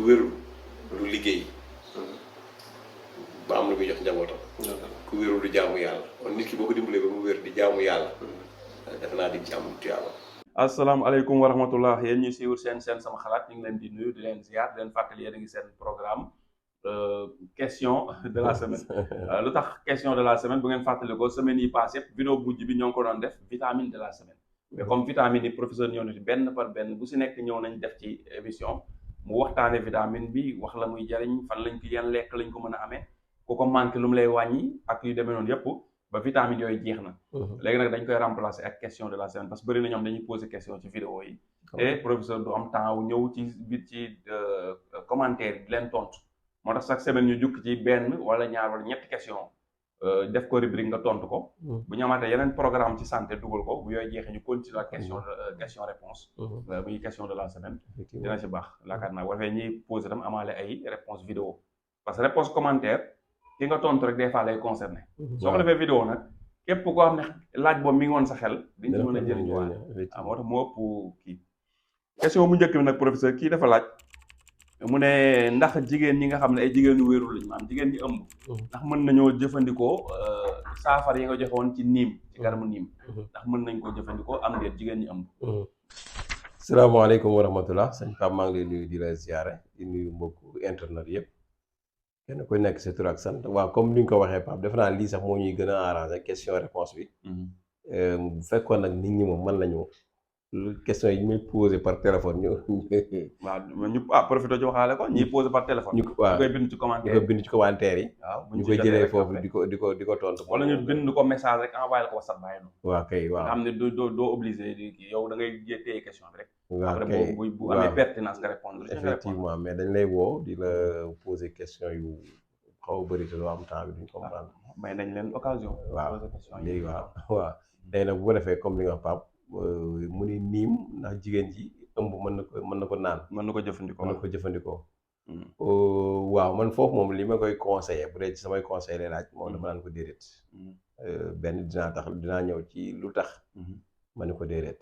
wérul du liggéey ba am lu muy jox njabootam. ku wérul du jaamu yàlla kon nit ki boo ko dimbalee ba mu wér di jaamu yàlla. defe naa di ci am tuyaaba. asalaamaaleykum wa rahmatullah yéen ñuy suivre seen sama xalaat ñu ngi leen di nuyu di leen ziar di leen fàttali yéen a ngi seen programme question de la semaine. lu tax question de la semaine bu ngeen fàttali ko semaine yi passé yëpp vidéo bu mujj bi ñoo ngi ko doon def vitamine de la semaine. mais comme vitamine yi professeur ñëw na ci benn par benn bu si nekk ñëw nañ def ci émission mu waxtaane vitamine bi wax la muy jariñ fan lañ ko yan lekk lañ ko mën a amee ku ko manqué lu mu lay wàññi ak yu demee noonu yëpp ba vitamine yooyu jeex na. léegi nag dañ koy remplacer ak question de la semaine parce que bëri na ñoom dañuy poser question ci vidéo yi. et professeur du am temps wu ñëw ci commentaire yi di leen tontu moo tax chaque semaine ñu jukk ci benn wala ñaar wala ñetti question def ko rubrique nga tontu ko. bu ñu amaatee yeneen programme ci santé dugal ko bu yooyu jeexee ñu continuer ak question réponse muy question de la semaine. dina ci baax yaakaar naa bu defee ñuy poser tam amaale ay réponse vidéo parce que réponse commentaire ki nga tontu rek des fois lay concerné. soo ko defee vidéo nag képp koo xam ne laaj boobu mi ngi woon sa xel. di nga mën a jëriñuwaat moo tax moo ëpp kii. question bu njëkk bi nag professeur kii dafa laaj mu ne ndax jigéen ñi nga xam ne ay jigéen yu wéerul lañu maanaam jigéen ñi ëmb. ndax mën nañoo jëfandikoo saafara yi nga joxe woon ci niim ci garabu niim. ndax mën nañ koo jëfandikoo am déet jigéen ñi ëmb. salaamaaleykum wa rahmatullah sëñ Pape maa ngi lay nuyu di la ziare di nuyu mbokku internet yëpp. kenn ku nekk sa tur ak sant waaw comme ni nga ko waxee Pape defe naa lii sax moo ñuy gën a arrangé question réponse bi. bu fekkoon nag nit ñi moom mën nañu question yi ñu may posé par téléphone ñu. waaw ñu profité ci waxaale ko ñuy posé par téléphone. ñu koy bind ci commentaire ñu koy bind ci commentaire yi. waaw ñu koy jëlee foofu di ko tontu. wala ñu bind ko message rek envoyé ko WhatsApp bàyyi noonu. waaw kay waaw nga xam ne doo obligé di yow da ngay téye question bi rek. waaw kay après bu amee pertinence nga répondre. effectivement mais dañ lay woo di la poser question yu xaw a bëri te doo am temps bi duñ comprendre. may nañ leen occasion. waaw léegi waaw day nag bu ko defee comme li nga wax Pape mu ni niim ndax jigéen ji ëmb mën na ko naan. mën na ko jëfandikoo. waaw man foofu moom li ma koy conseillé bu dee ci samay conseil lay laaj moom dama naan ko déedéet. benn dinaa ñëw ci lu tax. ma ne ko déedéet.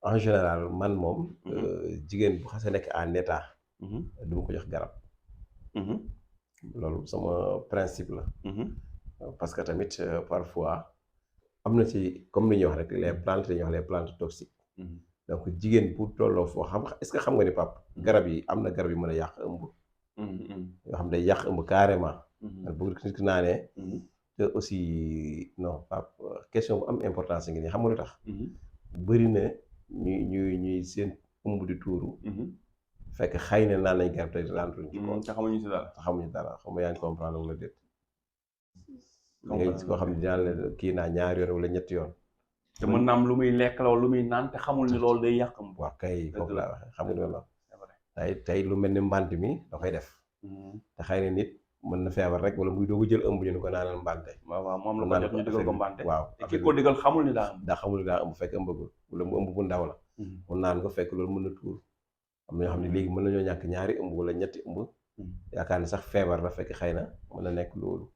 en général man moom. jigéen bu xasee nekk en état. du ma ko jox garab. loolu sama principe la. parce que tamit parfois am na ci comme li ñuy wax rek les plantes dañuy wax les plantes toxiques. donc jigéen bu tolloo foo est-ce que xam nga ni Pape garab yi am na garab yi mën a yàq ëmb. yoo xam day yàq ëmb carrément. bu nit ki naanee. te aussi non Pape question bu am importance ngi nii xam nga lu tax. bëri na ñuy seen ëmb di tuuru. fekk xëy na naan nañ garab te rentuñ ci ko. te xamuñu si dara. xam nga yaa ngi comprendre wala déet. nga gis koo xam ne dinaa la kii naa ñaari yoon wala ñetti yoon. te mën na am lu muy lekk la lu muy naan te xamul ni loolu day yàq ëmb. waaw kay foofu laa waxee xam nga loolu. tey lu mel ni mbant mi da koy def. te xëy na nit mën na feebar rek wala muy doog a jël ëmb ñu ne ko naanal mbante. waaw moom la ko jot ñu digal ko mbante. waaw te ki ko digal xamul ni daa ëmb. xamul ni daa ëmb fekk ëmbagul wala mu ëmb bu ndaw la. mu naan ko fekk loolu mën na tuur. am na ñoo xam ne léegi mën nañoo ñàkk ñaari ëmb wala ñetti ëmb. yaakaar ni sax feebar la fekk xëy na mën na nekk loolu.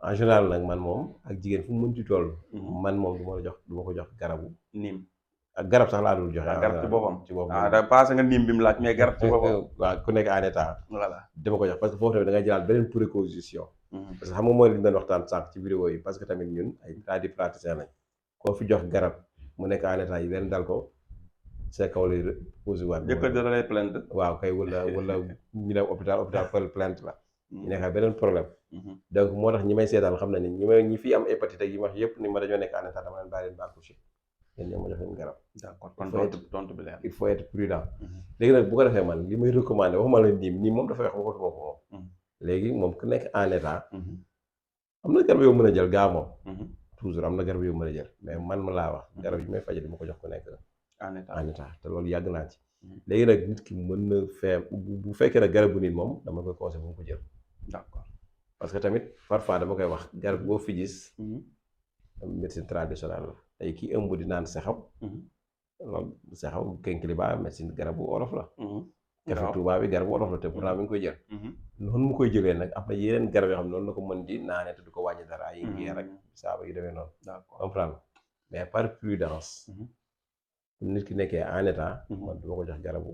en général nag man moom ak jigéen fu mu mënti toll. man moom du ma ko jox garabu. niim ak garab sax laa dul joxe. garab ci boppam ci boppam. da passé nga niim bi mu laaj mais garab ci boppam. waaw ku nekk en état. voilà dama ko jox parce que foofu tamit da ngay jëlaat beneen précaution. parce que xam nga mooy li ñu doon waxtaan sànq ci vidéo yi parce que tamit ñun ay tradipraticiens lañ. koo fi jox garab mu nekk en état yi leen dal ko. c'est kaw lay posé waat. jëkkër da lay plainte. waaw kay wala ñu dem hôpital plainte la. ñu nekk beneen problème. donc moo tax ñi may seetaan xam na ni ñi fi am hépatite ak yi ma wax yëpp ni ma dañoo nekk en état dama leen bàyyi leen ba accoucher. yéen ñoo ma jox leen garab. d'accord kon tontu bi leer. il faut être prudent. léegi nag bu ko defee man li may recommandé waxuma la nii moom dafa wax waxatuma ko moom. léegi moom ku nekk en état. am na garab yoo mën a jël gaa moom. toujours am na garab yoo mën a jël mais man ma laa wax garab yi may fajal di ma ko jox ku nekk en état te loolu yàgg naa ci. léegi nag nit ki mën na bu fekkee nag garabu nit moom dama koy conseillé bu mu ko jël. d'accord parce que tamit parfois dama koy wax garab boo fi gis. médecine traditionnelle la tey kii ëmb di naan sexaw. loolu sexaw kenkiliba médecine garabu olof la. kafe Tuubaa bi garabu olof la te pourtant mi ngi koy jël. noonu mu koy jëlee nag am na yeneen garab yoo xam ne noonu la ko mën di naanee te du ko wàññi dara yi ngi rek saaba yu demee noonu. d'accord comprendre mais par prudence. nit ki nekkee en état. man du ma ko jox garabu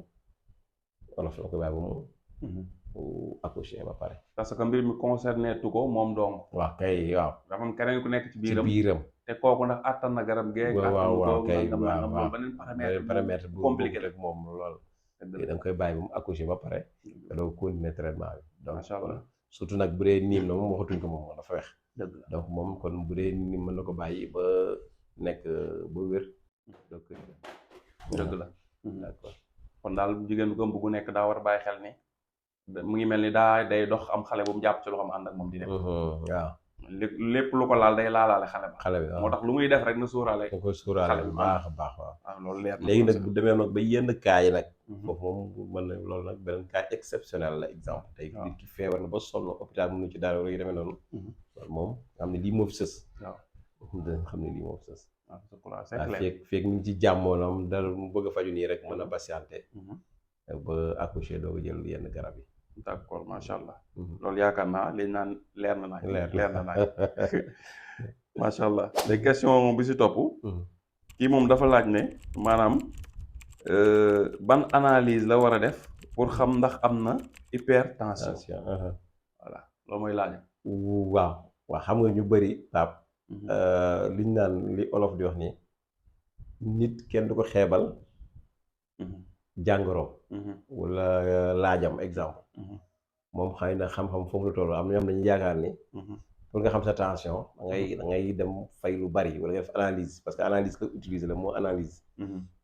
olof la ko bàyyi ba mu bu accoucher ba pare. parce que mbir mi concerné tu ko moom dong. waaw kay waaw. dafa am keneen ku nekk ci biiram ci biiram. te kooku ndax attan na garab geeg. waaw kay attan waaw loolu beneen paramètre bu compliqué rek moom lool. da nga koy bàyyi ba mu accoucher ba pare. nga doog continuer traitement bi. donc macha allah surtout nag bu dee niim na moom waxatuñ ko moom dafa weex. dëgg la donc moom kon bu dee niim mën na ko bàyyi ba nekk ba wér. donc dëgg la. d'accord. kon daal jigéen bu gëmb gu nekk daa war a bàyyi xel ni mu ngi mel ni daa day dox am xale bu mu jàpp ci loxoom ànd ak moom di dem. waaw. lépp lu ko laal day laalaale xale ba. xale bi waaw moo tax lu muy def rek na sóoraale. da koy sóoraale bu baax a baax waaw. loolu leer na léegi nag bu demee nag ba yenn cas yi nag. foofu moom mën na loolu nag beneen cas exceptionnel la exemple. tey nit ki feebar na ba sonn hôpital mënu ci dara yu demee noonu. loolu moom nga xam ne lii moo fi sës. waaw dinañ xam ne lii moo fi sës. c'est clair. feeg ñu ngi ci jàmmoonam dara mu bëgg a faju nii rek mën a patienté. ba accoucher doo jël yenn garab yi. d'accord macha allah. loolu yaakaar naa li naan leer na naaj. leer na naaj macha allah. léegi question bi si topp. kii moom dafa laaj ne maanaam ban analyse la war a def pour xam ndax am na hypertension. voilà loolu mooy laaj. waaw xam nga ñu bëri Pape. liñ naan li olof di wax nii nit kenn du ko xeebal. jàngoro. wala laajam exemple. moom xëy na xam-xam foofu la toll am na ñoom dañuy yaakaar ni. pour nga xam sa tension da ngay dem fay lu bari wala nga def analyse parce que analyse la utiliser la moo analyse.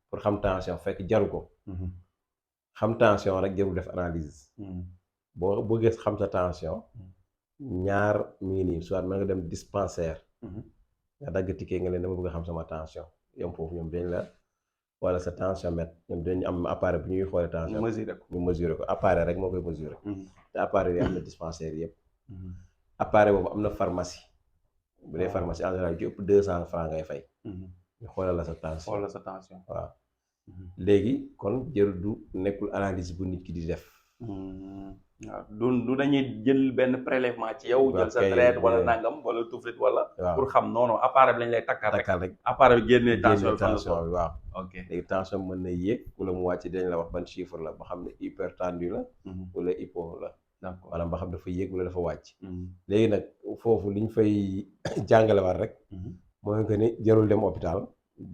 pour xam tension fekk jaru ko. xam tension rek jarul def analyse. boo bëggee xam sa tension. ñaar mi ngi nii soit mën nga dem dispensaire. nga dagg ticket nga leen dama bëgg a xam sama tension yom foofu ñoom dañ la. wala sa tensiomètre ñoom dañu am appareil bu ñuy xoolee tension. ñu mesurer ko appareil rek moo koy mesurer. te appareil yi am na dispensaire yëpp. appareil boobu am na pharmacie. bu dee pharmacie en général ju ëpp 200 francs ngay fay. ñu xoolal la sa tension. xoolal sa tension waaw. léegi kon jël du nekkul analyse bu nit ki di def. waaw du dañuy jël benn prélèvement ci yow. jël sa traite wala nangam wala tuflit wala. pour xam non appareil bi lañ lay takkal rek. appareil bi génnee tension bi waaw. ok léegi tension mën na yéeg wala mu wàcc dañ la wax ban chiffre la ba xam ne hypertendu la. wala hypo la. d'accord maanaam ba xam dafa yéeg wala dafa wàcc. léegi nag foofu liñ fay jàngale war rek. mooy que ni jarul dem hôpital.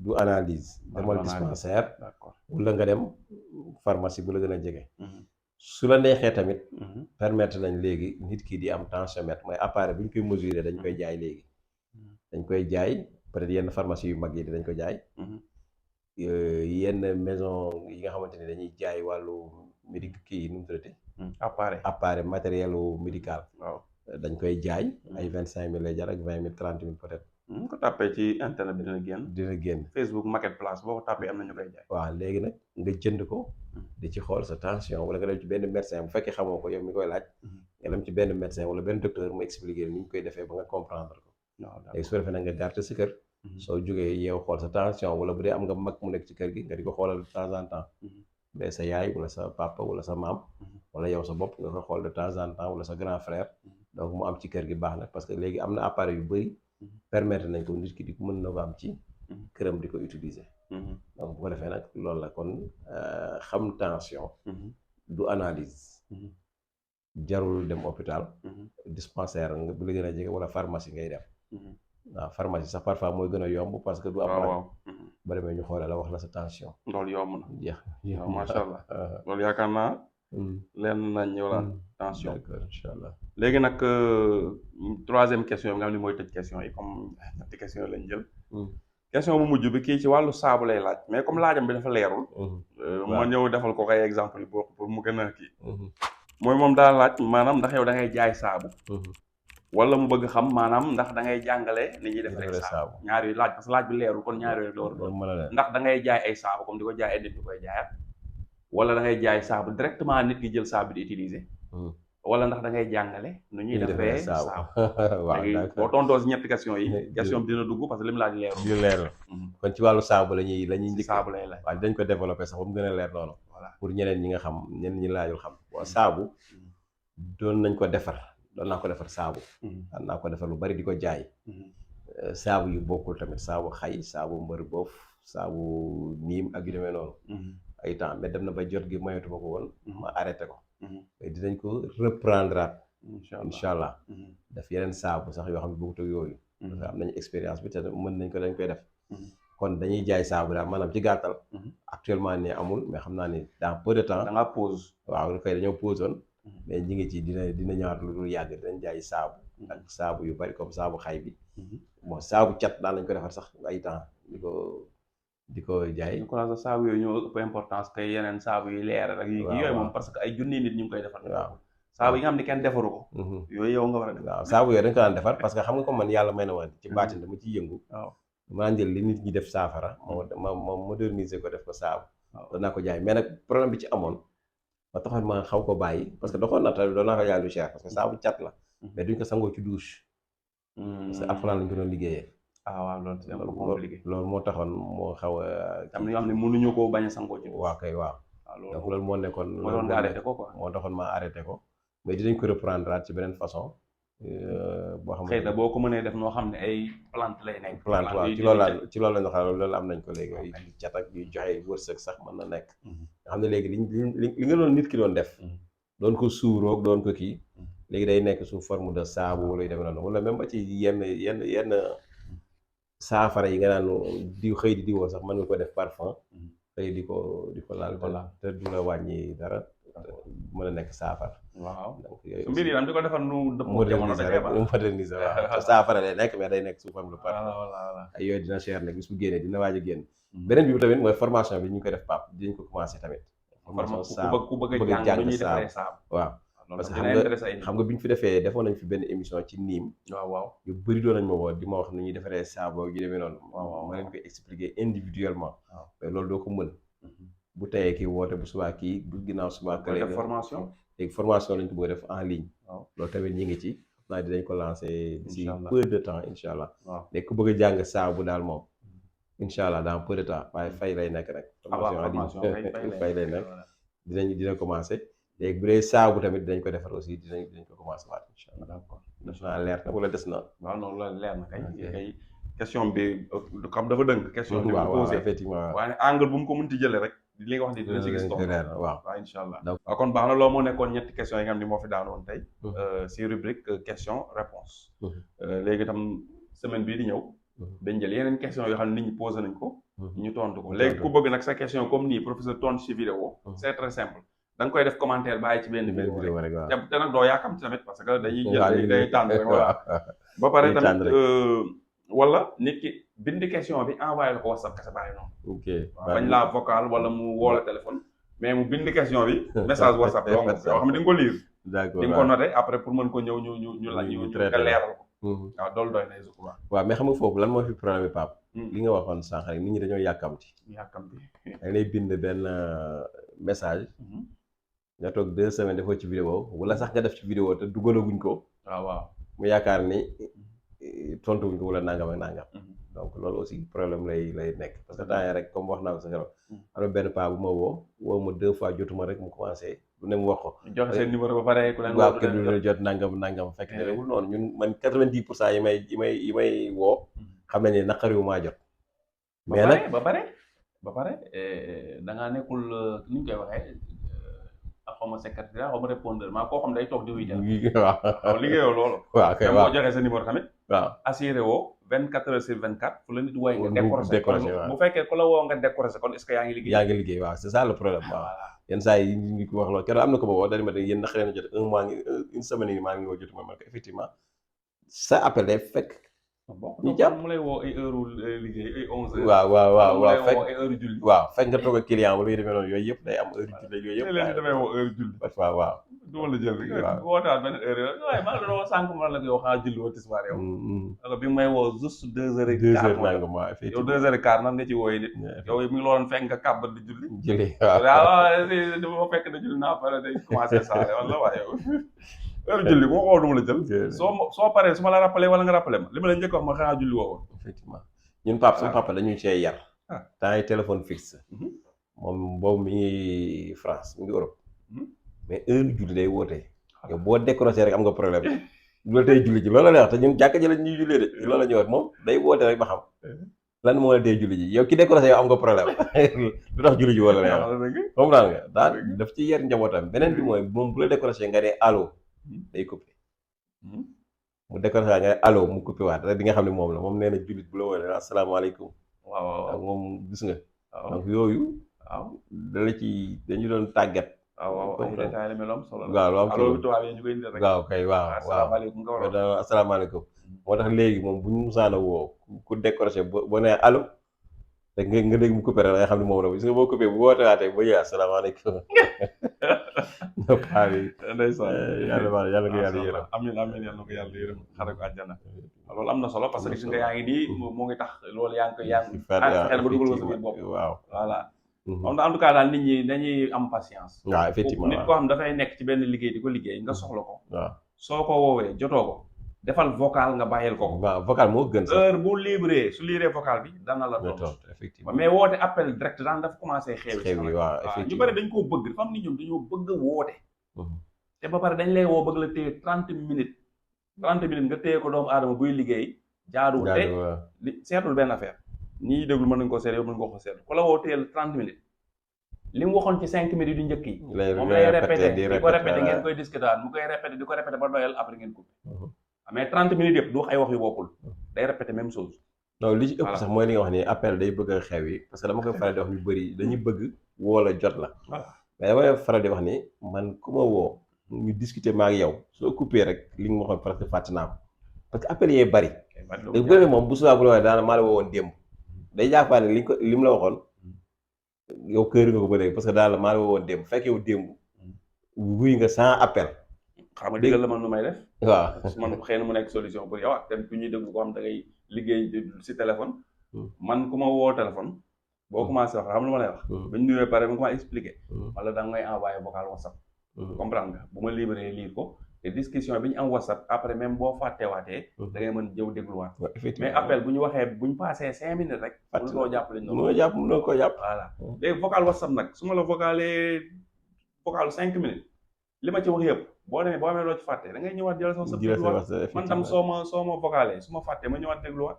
du analyse. demal dispensaire. wala nga dem pharmacie bu la gën a jege. su la neexee tamit. permettre nañ léegi nit ki di am tensiomètre mooy appareil bu ñu koy mesurer dañ koy jaay léegi. dañ koy jaay peut-être yenn pharmacie yu mag yi dañ ko jaay. yenn maison yi nga xamante ne dañuy jaay wàllu kii nu mu tuddati. appareil matériel médical. waaw dañ koy jaay. ay 25 000 lay jar ak 20 000 30 000 peut-être. mu ko tàppee ci internet bi dina génn. Facebook marketplace boo ko tàppee am na ñu koy jaay. waaw léegi nag nga jënd ko. di ci xool sa tension wala nga dem ci benn médecin bu fekkee xamoo ko yow mi koy laaj. nga dem ci benn médecin wala benn docteur mu expliquer ni ñu koy defee ba nga comprendre ko. léegi su defee nag nga garder sa kër. soo jógee yeew xool sa tension wala bu dee am nga mag mu nekk ci kër gi nga di ko xoolal de temps en temps. bu dee sa yaay wala sa papa wala sa maam. wala yow sa bopp nga koy xool de temps en temps wala sa grand frère. donc mu am ci kër gi baax na parce que léegi am na appareil yu bëri. permettre nañ ko nit ki di ko mën na ko am ci. këram di ko utiliser. donc bu ko defee nag loolu la kon xam tension. du analyse. jarul dem hôpital. dispensaire nga bu la gën a jege wala pharmacie ngay dem. waaw pharmacie sax parfois mooy gën a yomb parce que du am. waaw ba demee ñu xoolee la wax la sa tension. loolu yomb na. jeex waaw macha allah. loolu yaakaar naa. leen nañ ñëw la tension. d'accord incha allah. léegi nag troisième question bi nga xam ne mooy tëj question yi comme ñetti question lañ jël. question bu mujj bi kii ci wàllu saabu lay laaj mais comme laajam bi dafa leerul. ma ñëw defal ko ay exemple yi pour mu gën a kii. mooy moom daal laaj maanaam ndax yow da ngay jaay saabu. wala mu bëgg xam maanaam ndax da ngay jàngale ni ñuy def rek saabu. ñaar yooyu laaj parce que laaj bi leerul kon ñaar yooyu loolu ndax da ngay jaay ay saabu comme di ko jaay ay nit ñu koy jaayaat. wala da ngay jaay saabu directement nit ki jël saabu di utiliser. wala ndax da ngay jàngale nu ñuy defee saabu. waaw léegi boo tontoo si ñetti question yi. question bi dina dugg parce que li mu laaj leerul. yu leerul. kon ci wàllu saabu la ñuy njëkk saabu lay laaj. waaw dañ ko développé sax ba mu gën a leer noonu. voilà pour ñeneen ñi nga xam ñeneen ñi laajul xam. waaw saabu doon nañ ko defar doon naa ko defar saabu. daan naa ko defar lu bari di ko jaay. saabu yu bokkul tamit saabu xay saabu mbër boof saabu niim ak yu demee noonu. ay temps mais dem na ba jot gi mayatuma ko woon. ma arrêté ko. mais dinañ ko reprendre incha allah. allah def yeneen saabu sax yoo xam ne bokkut ak yooyu parce que am nañu expérience bi te mën nañ ko dañ koy def kon dañuy jaay saabu daal maanaam ci gàttal actuellement nii amul mais xam naa ni dans peu de temps da ngaa pause. waaw koy dañoo pause woon mais ñi ngi ci dina ñëwaat lu dul yàgg dinañ jaay saabu ak saabu yu bari comme saabu xay bi bon saabu cat daan nañ ko defar sax ay temps di ko jaay. ñu commencé saabu yooyu ñoo ëpp importance que yeneen saabu yi leer ak yi yooyu moom parce que ay junni nit ñu ngi koy defar. waaw saabu yi nga xam ne kenn defaru ko. yooyu yow nga war a def. waaw saabu yooyu dañ ko daan defar parce que xam nga comme man yàlla may na ma ci baatin dama ciy yëngu. waaw maa jël li nit ñi def saafara. ma moderniser ko def ko saabu. waaw doon naa ko jaay mais nag problème bi ci amoon ba taxoon ma xaw ko bàyyi parce que doxoon na tamit doon naa ko jaay lu cher parce que saabu cat la. mais duñ ko sangoo ci douche. parce que alxuraan lañ ko doon liggéeyee. ah waaw loolu c'est un peu compliqué. loolu moo taxoon moo xaw a. am na yoo xam ne mënuñu koo bañ a sangoo ci. waaw kay waaw. donc loolu moo nekkoon. moo doon nga arrêté ko quoi. moo taxoon ma arrêté ko mais dinañ ko reprendre ci beneen façon. boo xam ne xëy na boo ko mënee def noo xam ne ay plante lay nekk. plante waaw ci loolu lañ xam loolu am nañ ko léegi ay cat ak yu joxe wërsëg sax mën na nekk. nga xam ne léegi li nga doon nit ki doon def. doon ko suuroog doon ko kii. léegi day nekk sous forme de saabu wala yu demee noonu wala même ba ci yenn saafara yi nga naan diw xëy di diwoo sax mën nga ko def parfum. xëy di ko laal te du la wàññi dara. mën a nekk saafara. waaw donc yooyu mbir yi daal di ko defar nu dëppoo jamono moderniser waaw saafara lay nekk mais day nekk sous forme de parfum. voilà ay yooyu dina cher nag bis bu génnee dina waaj a génn. beneen bi tamit mooy formation bi ñu koy def pap dinañ ko commencé tamit. formation saabu ku bëgg a jàng lu ñuy defaree saabu. waaw parce que xam nga bi ñu fi defoon nañ fi benn émission ci niim. waaw yu bëri doon nañ ma woo di ma wax ni ñuy defaree saabu yu demee noonu. waaw ma leen koy expliquer individuellement. waaw mais loolu doo ko mën. bu teyee kii woote bu subaa kii bu ginnaaw subaa kële def formation. léegi formation lañ ko bëgg def en ligne. waaw loolu tamit ñi ngi ci. naa dinañ ko lancer d'ici incha allah peu de temps incha allah. waaw léegi ku bëgg a jàng saabu daal moom. incha allah dans peu de temps waaye fay lay nekk rek. formation fay lay nekk. dina commencer. léegi bu dee saabu tamit dinañ ko defar aussi dinañ ko commencer waat incha allah. d'accord def naa leer na wala des na. waaw noonu la leer na kay. question bi xam dafa dëng. question bi waaw posé effectivement. waaye angle bu mu ko mënti jëlee rek. li nga wax ni dina si gis tool waaw incha allah. waaw kon baax na loolu moo nekkoon ñetti questions yi nga xam ni moo fi daanoon tey. si rubrique question réponse. léegi itam semaine bii di ñëw. dañ jël yeneen questions yoo xam ne nit ñi posé nañ ko. ñu tontu ko léegi ku bëgg nag sa question comme nii professeur tontu si vidéo. c'est très simple da nga koy def commentaire bàyyi ci benn vidéo rek te nag doo yaakam ci tamit parce que dañuy jël day tànn rek ba pare tamit wala nit ki bindi question bi envoyé la ko WhatsApp kese bàyyi noonu. ok bañ laa vocal wala mu woo la téléphone. mais mu bind question bi message WhatsApp yoo xam ne di nga ko lire. d'accord di nga ko noté après pour mën ko ñëw ñu la ñu nga leeral ko. waaw loolu doy na je crois. waaw mais xam nga foofu lan moo fi problème bi Pape. li nga waxoon sànq rek nit ñi dañoo yàkkamti. da ngay bind benn message. nga toog 2 semaines defoo ci vidéo wala sax nga def ci vidéo te dugalaguñ ko. waaw mu yaakaar ni tontu wuñ ko wala nangam ak nangam. donc loolu aussi problème lay nekk parce que temps yii rek comme wax naa ko sa keroog. am na benn paa bu ma woo ma 2 fois jotuma rek mu commencé lu ne mu wax ko. joxe seen numéro ba pare ku leen waaw kenn du leen jot nangam fekk ne wul noonu ñun man 90% yi may woo. xam nañ ne naqariwu maa jot. mais nag ba pare da ngaa nekkul ni ñu koy waxee. xaw ma secrétaire xaw ma répondeur maa koo xam day toog di wuy jël. waaw liggéeyoo loolu. waaw kay waaw boo joxee sa numéro tamit. waaw assuré woo 24 heures sur 24 fu la nit wooye nga décroché waaw bu fekkee ku la woo nga décroché kon est-ce que yaa ngi liggéey. yaa ngi liggéey waaw c'est ça le problème waaw. yenn saa yi ñu ngi ko wax loolu keroog am na ko ma woo dañu ma yéen naqaree na jot un mois une semaine yi maa ngi woo jotuma man ko effectivement sa appel day fekk. ñu jàpp mu lay woo ay heure liggéey ay 11 heures. waaw fekk ay heure julli. waaw fekk nga toog ak client wala yu demee noonu yooyu yëpp day am heure julli yooyu yëpp. léeg-léeg damay woo heure julli. waaw. du ma la jël rek. waaw wootaat benn heure yooyu waaye maa ngi doon sànq ma la yow xanaa julli woo tisbaar yow. donc bi may woo juste 2 heures et quart. 2 heures nangam effectivement yow 2 heures et quart nan nga ci wooyee nit. yow mi ngi looloon fekk nga kàbbat di julli. julli waaw dama fekk na julli naa pare day commencé saale wala waaye yow. heure julli bu ma ko du ma la jël. soo paree su ma la rappelé wala nga rappelé ma li ma la njëkk wax ma xanaa julli woo woon. effectivement ñun papa suñu papa dañuy cee yar. temps yi téléphone fixe. moom boobu mi ngi France mi ngi Europe. mais heure julli day wootee. yow boo décroché rek am nga problème. loolu tey julli ji loolu la ñuy wax te ñun jàkka ji la ñuy jullee de loolu la ñuy wax moom day woote rek ba xam. lan moo la tee julli ji yow ki découragé yow am nga problème lu tax julli ji wala neex comprendre nga daal daf ci yer njabootam beneen bi mooy moom bu la découragé nga ne allo day coupé mu découragé nga ne allo mu coupé waat rek di nga xam ne moom la moom nee na jullit bu la woolee asalaamaaleykum waaw moom gis nga donc yooyu waaw dala ci dañu doon tàggat waaw ay détails la mel am solo waaw lu am solo alors tubaab yi ñu koy indi rek waaw kay waaw asalaamaaleykum nga war waaw asalaamaaleykum moo tax léegi moom bu ñu musaana woo ku décroché boo nee allo rek nga dégg mu coupé rek nga xam ne moom la gis nga boo coupé bu wootewaatee ba ñëwaat asalaamaaleykum ndeysaan yàlla ko yàlla yërëm amiin yàlla ko yàlla yërëm xare ko àjjana loolu am na solo parce que gis nga yaa ngi nii moo ngi tax loolu yaa ngi xel ba dugal ko sa biir bopp waaw voilà moom en tout cas daal nit ñi dañuy am patience waaw effectivement nit koo xam dafay nekk ci benn liggéey di ko liggéey nga soxla ko waaw soo ko woowee jotoo ko defal vocal nga bàyyil ko waaw vocal moo gën sax heure bu libre su liiree vocal bi dana la tontu effectivement mais woote appel direct daan dafa commencé xeewi waaw ñu bëri dañ koo bëgg dafa am ni ñoom dañoo bëgg a woote te ba pare dañ lay woo bëgg la téye 30 minutes nga téye ko doomu aadama buy liggéey jaaduwul te li seetul benn affaire ñii déglu mën nañ ko seet yow mën nga ko seet ku la woo téyel 30 minutes li mu waxoon ci 5 minutes yu njëkk yi moom lay répété di ko répété ngeen koy discuter mu koy répété di ko répété ba doyal après ngeen coupé mais 30 minutes yëpp du wax ay wax yu bokkul day répété même chose non li ci ëpp sax mooy li nga wax ni appel day bëgg a xew yi parce que dama koy faral di wax ñu bëri dañuy bëgg woo la jot la mais dama koy faral di wax ni man ku ma woo ñu discuter ma ak yow soo coupé rek li nga ma waxoon presque fàtte naa ko parce que appel yee bëri te bu defee moom bu subaa bu la waxee daana maa la woowoon démb day jàppaa ne li mu la waxoon yow kër nga ko ba léegi parce que daal la maa la woowoon démb fekk yow démb wuy nga sans appel xam nga digal la man lu may def waaw man xëy na mu nekk solution pour yow ak tamit ku ñuy déglu ko xam da ngay liggéey si téléphone man ku ma woo téléphone boo commencé wax xam lu ma lay wax ba ñu nuyoo pare ba nga ma expliqué wala da nga may envoyé vocal WhatsApp comprendre nga bu ma libéré lire ko te discussion bi ñu am WhatsApp après même boo fàtteewaatee da ngay mën jëw dégluwaat mais appel bu ñu waxee bu ñu passé 5 minutes rek mënu koo jàpp lañ mënoo koo jàpp voilà léegi vocal WhatsApp nag su ma la vocalee vocal 5 minutes li ma ci wax yëpp boo demee boo amee loo ci fàtte da ngay ñëwaat jël sa dégluwaat man tam soo ma vocalee su ma fàttee ma ñëwaat dégluwaat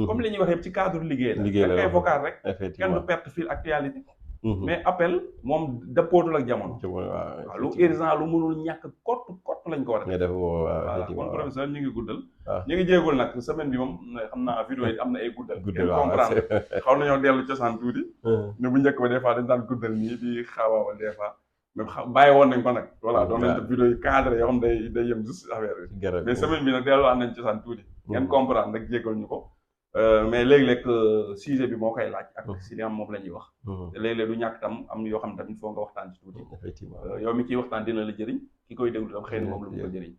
comme li ñuy wax yëpp ci cadre liggéey la da ngay vocal rek kenn du perte fil actualité mais appel moom dëppootul ak jamono waaw lu urgent lu mënul ñàkk kott lañ ko war a def voilà kon professeur ñu ngi guddal ñu ngi jéegul nag semaine bi moom xam naa vidéo yi am na ay guddal ngeen comprendre xaw nañoo dellu cosaan tuuti ne bu njëkk ba des fois dañ daan guddal nii di xaawaawal des fois mais bàyyi woon nañ ko nag voilà doon nañ def vidéo yi cadré yoo xam day yem juste affaire bi mais semaine bi nag delluwaat nañ cosaan tuuti ngeen comprendre nag jégal ñu ko mais léeg-léeg sujet bi moo koy laaj ak si li am moom la ñuy wax te léeg-léeg du ñàkk tam am yoo xam ne tamit foo nga waxtaan ci tuuti yow mi ciy waxtaan dina la jëriñ ki koy déglu tam xëy na moom la mu ko jëriñ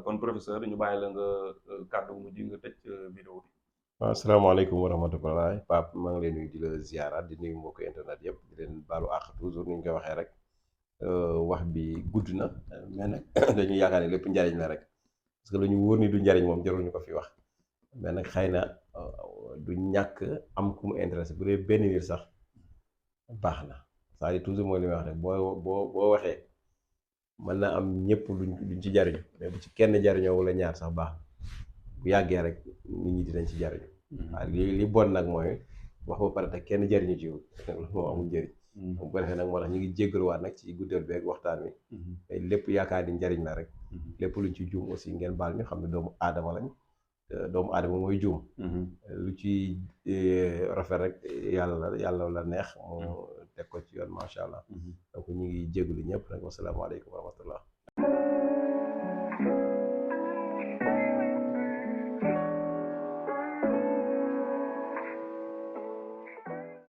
kon professeur ñu bàyyi la nga kàddu bu mujj nga tëj vidéo bi waaw asalaamaaleykum wa rahmatulah Pape maa ngi leen nuyu di la ziara di nuyu mbokk internet yëpp di leen baalu àq toujours ni ñu koy waxee rek wax bi gudd na mais nag dañuy yaakaar ne lépp njariñ la rek parce que lu ñu wóor ni du njariñ moom jarul ñu ko fi wax mais nag xëy na du ñàkk am ku mu intéressé bu dee benn nit sax baax na c'est-à-dire toujours mooy li may wax rek boo waxee mën na am ñëpp duñ ci jariñu mais bu ci kenn jariñoo wala ñaar sax baax bu yàggee rek nit ñi dinañ ci jariñu waaw li bon nag mooy wax ba pare te kenn jariñu ci loolu moo amul njëriñ bu ko defee nag moo tax ñu ngi jéggaluwaat nag ci guddal beeg waxtaan wi lépp yaakaar ni njariñ la rek lépp luñ ci juum aussi ngeen baal ñu xam ne doomu aadama lañ doomu aadama mooy juum lu ci rafet rek yàlla la neex moo teg ko ci yoon macha allah donc ñu ngi jégalu ñëpp nag wasalaamaaleykum wa rahmatullah